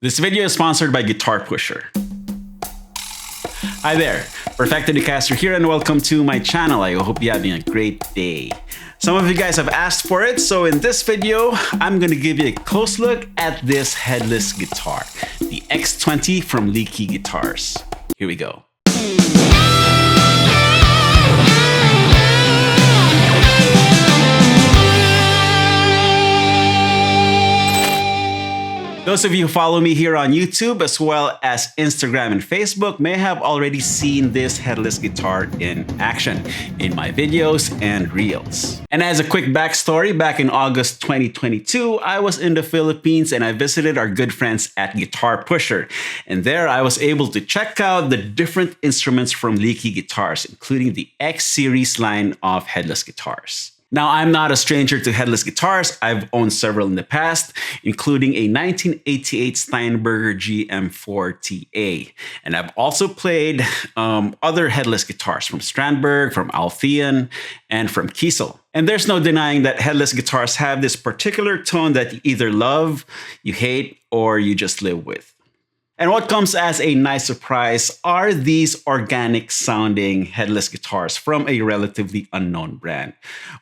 This video is sponsored by Guitar Pusher. Hi there, Perfecto the Castro here and welcome to my channel. I hope you're having a great day. Some of you guys have asked for it, so in this video, I'm going to give you a close look at this headless guitar, the X20 from Leeky Guitars. Here we go. Those of you who follow me here on YouTube as well as Instagram and Facebook may have already seen this headless guitar in action in my videos and reels. And as a quick backstory, back in August 2022, I was in the Philippines and I visited our good friends at Guitar Pusher. And there I was able to check out the different instruments from Leeky Guitars, including the X series line of headless guitars. Now, I'm not a stranger to headless guitars. I've owned several in the past, including a 1988 Steinberger GM4TA. And I've also played other headless guitars from Strandberg, from Althean, and from Kiesel. And there's no denying that headless guitars have this particular tone that you either love, you hate, or you just live with. And what comes as a nice surprise are these organic sounding headless guitars from a relatively unknown brand.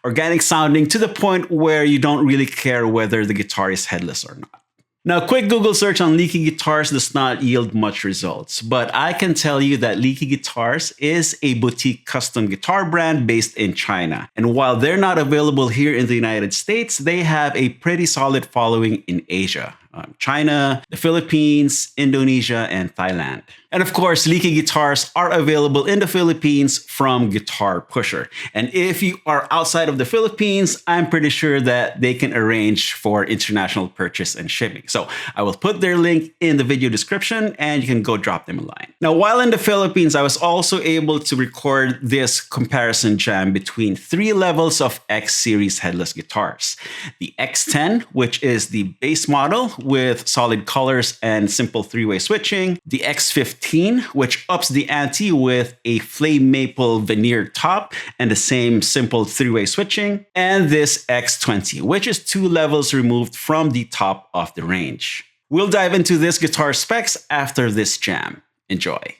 Organic sounding to the point where you don't really care whether the guitar is headless or not. Now, a quick Google search on Leeky Guitars does not yield much results, but I can tell you that Leeky Guitars is a boutique custom guitar brand based in China. And while they're not available here in the United States, they have a pretty solid following in Asia. China, the Philippines, Indonesia, and Thailand. And of course, Leeky Guitars are available in the Philippines from Guitar Pusher. And if you are outside of the Philippines, I'm pretty sure that they can arrange for international purchase and shipping. So I will put their link in the video description and you can go drop them a line. Now, while in the Philippines, I was also able to record this comparison jam between three levels of X series headless guitars. The X10, which is the base model with solid colors and simple three-way switching. The X15, which ups the ante with a flame maple veneer top and the same simple three-way switching. And this X20, which is two levels removed from the top of the range. We'll dive into this guitar specs after this jam. Enjoy.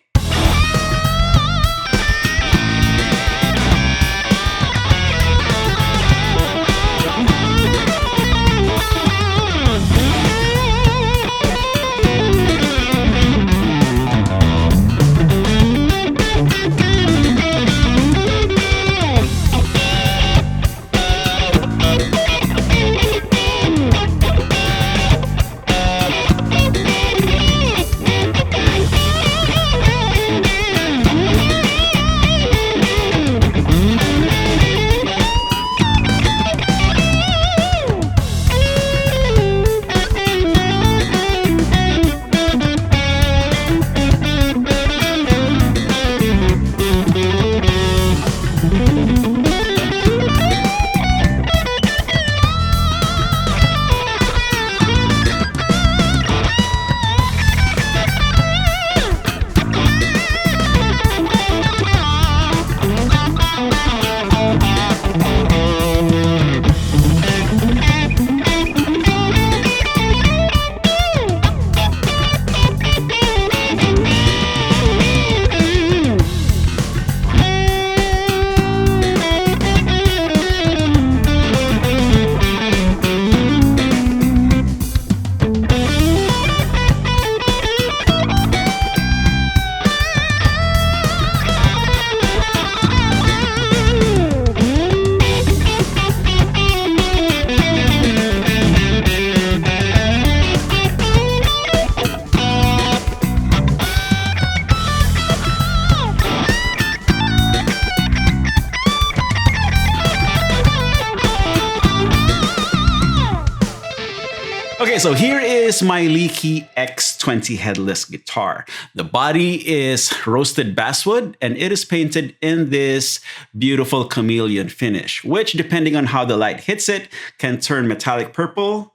Okay, so here is my Leeky X20 headless guitar. The body is roasted basswood and it is painted in this beautiful chameleon finish, which depending on how the light hits it, can turn metallic purple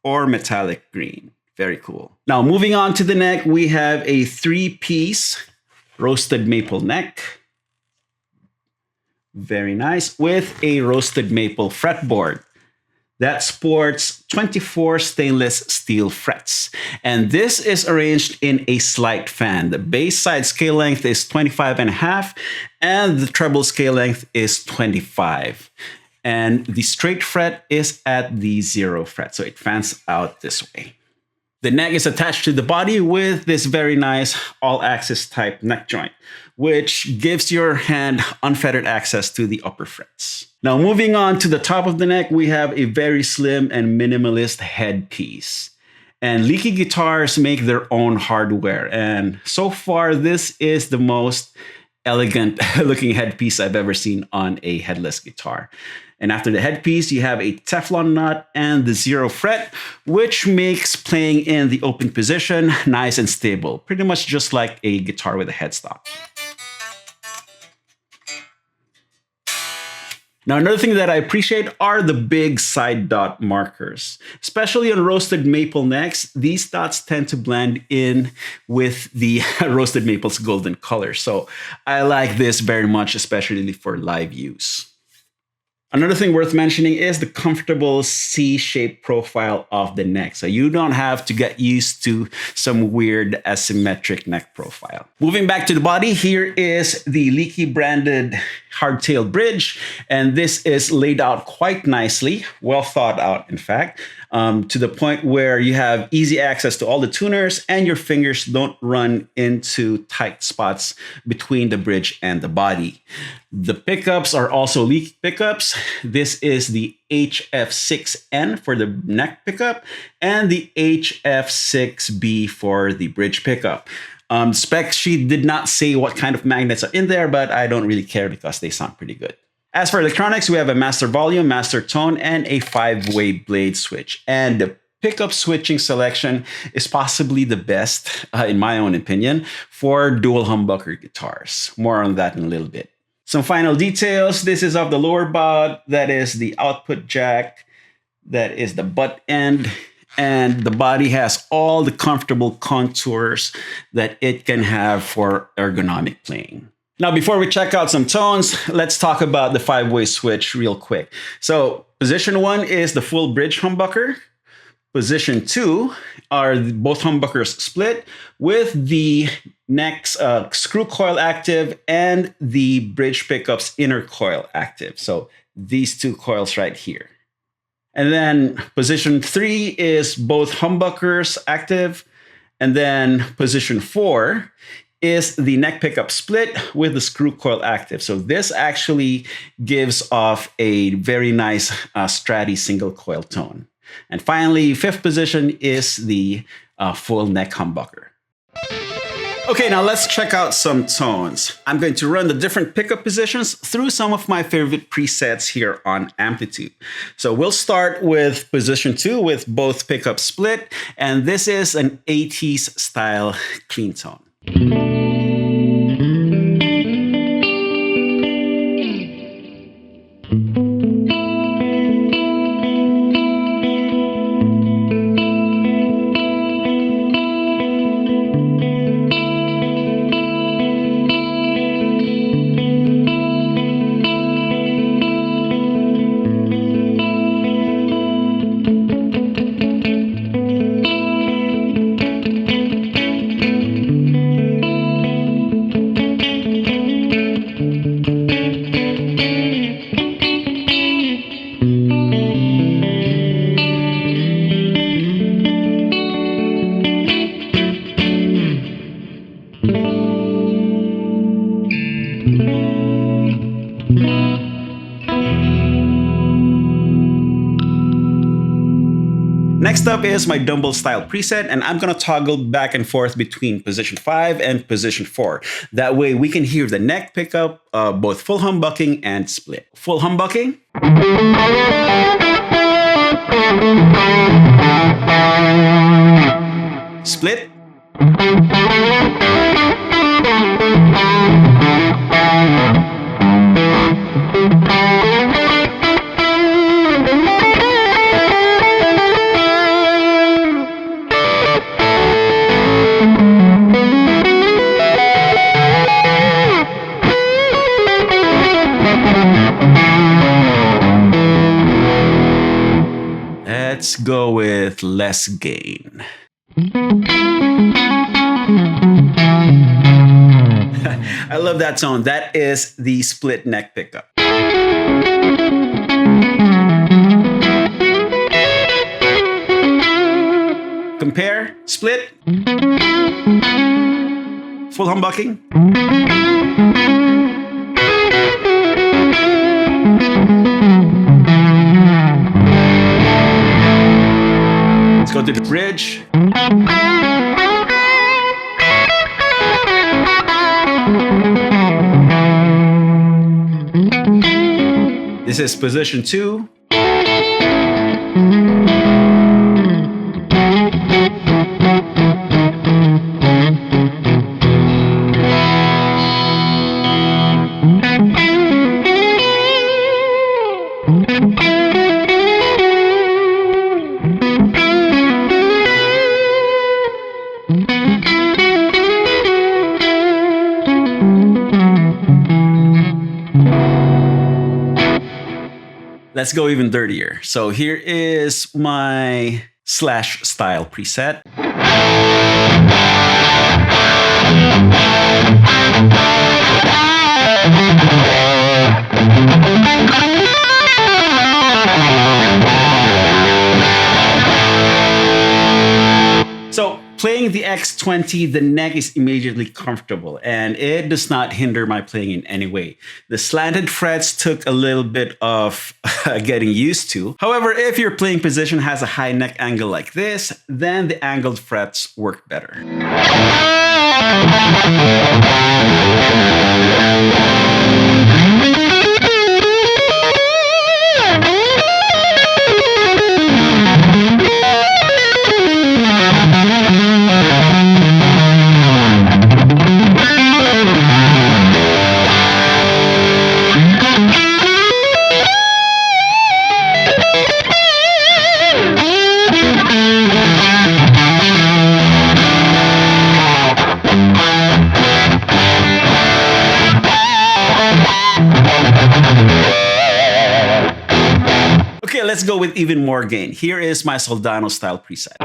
or metallic green. Very cool. Now moving on to the neck, we have a 3-piece roasted maple neck. Very nice, with a roasted maple fretboard. that sports 24 stainless steel frets. And this is arranged in a slight fan. The bass side scale length is 25.5 and the treble scale length is 25. And the straight fret is at the 0 fret, so it fans out this way. The neck is attached to the body with this very nice all-axis type neck joint, which gives your hand unfettered access to the upper frets. Now, moving on to the top of the neck, we have a very slim and minimalist headpiece. And Leeky Guitars make their own hardware. And so far, this is the most elegant looking headpiece I've ever seen on a headless guitar. And after the headpiece, you have a Teflon nut and the 0 fret, which makes playing in the open position nice and stable, pretty much just like a guitar with a headstock. Now, another thing that I appreciate are the big side dot markers. Especially on roasted maple necks, these dots tend to blend in with the roasted maple's golden color. So I like this very much, especially for live use. Another thing worth mentioning is the comfortable C-shaped profile of the neck. So you don't have to get used to some weird asymmetric neck profile. Moving back to the body, here is the Leeky branded hardtail bridge. And this is laid out quite nicely, well thought out, in fact, to the point where you have easy access to all the tuners and your fingers don't run into tight spots between the bridge and the body. The pickups are also Leeky pickups. This is the HF6N for the neck pickup and the HF6B for the bridge pickup. Spec sheet did not say what kind of magnets are in there, but I don't really care because they sound pretty good. As for electronics, we have a master volume, master tone, and a 5-way blade switch. And the pickup switching selection is possibly the best, in my own opinion, for dual humbucker guitars. More on that in a little bit. Some final details. This is of the lower bout. That is the output jack. That is the butt end. And the body has all the comfortable contours that it can have for ergonomic playing. Now, before we check out some tones, let's talk about the 5-way switch real quick. So position 1 is the full bridge humbucker. Position 2 are both humbuckers split with the neck's screw coil active and the bridge pickup's inner coil active. So these two coils right here. And then position 3 is both humbuckers active. And then position 4 is the neck pickup split with the screw coil active. So this actually gives off a very nice stratty single coil tone. And finally, 5th position is the full neck humbucker. Okay, now let's check out some tones. I'm going to run the different pickup positions through some of my favorite presets here on Amplitude. So we'll start with position 2 with both pickups split, and this is an 80s style clean tone. Next up is my Dumble style preset, and I'm going to toggle back and forth between position 5 and position 4. That way we can hear the neck pickup, both full humbucking and split. Full humbucking. Split. let's go with less gain. I love that tone. That is the split neck pickup. Compare, split, full humbucking. Let's go to the bridge. This is position 2. Let's go even dirtier. So here is my slash style preset. So playing the X20, the neck is immediately comfortable and it does not hinder my playing in any way. The slanted frets took a little bit of getting used to. However, if your playing position has a high neck angle like this, then the angled frets work better. Okay, let's go with even more gain. Here is my Soldano style preset.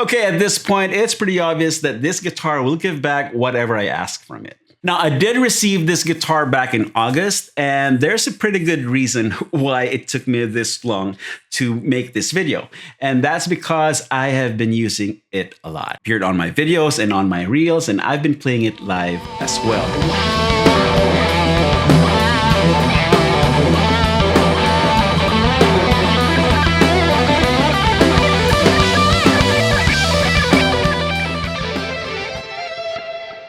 Okay, at this point, it's pretty obvious that this guitar will give back whatever I ask from it. Now, I did receive this guitar back in August, and there's a pretty good reason why it took me this long to make this video. And that's because I have been using it a lot. It appeared on my videos and on my reels, and I've been playing it live as well.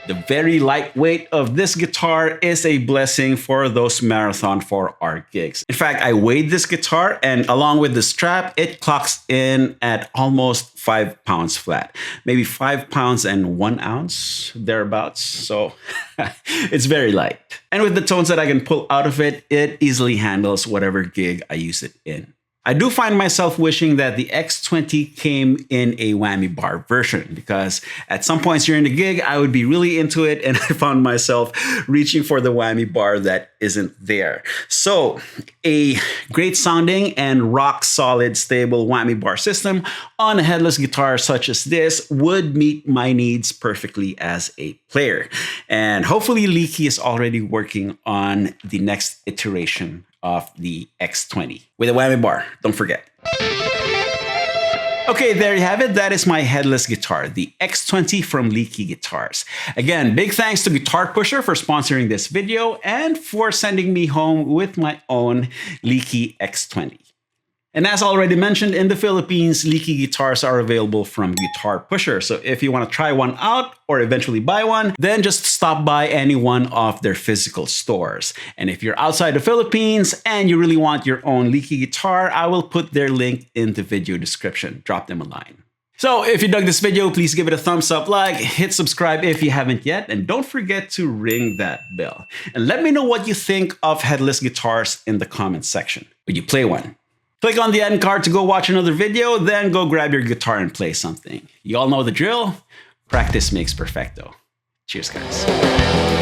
The very lightweight of this guitar is a blessing for those Marathon 4R gigs. In fact, I weighed this guitar and along with the strap, it clocks in at almost 5 pounds flat. Maybe 5 pounds and 1 ounce, thereabouts. So it's very light. And with the tones that I can pull out of it, it easily handles whatever gig I use it in. I do find myself wishing that the X20 came in a whammy bar version because at some points during the gig, I would be really into it and I found myself reaching for the whammy bar that isn't there. So a great sounding and rock solid stable whammy bar system on a headless guitar such as this would meet my needs perfectly as a player. And hopefully Leeky is already working on the next iteration of the X20 with a whammy bar, don't forget. Okay, there you have it. That is my headless guitar, the X20 from Leeky Guitars. Again, big thanks to Guitar Pusher for sponsoring this video and for sending me home with my own Leeky X20. And as already mentioned, in the Philippines, Leeky guitars are available from Guitar Pusher. So if you want to try one out or eventually buy one, then just stop by any one of their physical stores. And if you're outside the Philippines and you really want your own Leeky guitar, I will put their link in the video description. Drop them a line. So if you dug this video, please give it a thumbs up, like, hit subscribe if you haven't yet, and don't forget to ring that bell. And let me know what you think of headless guitars in the comments section. Would you play one? Click on the end card to go watch another video, then go grab your guitar and play something. You all know the drill. Practice makes perfecto. Cheers, guys.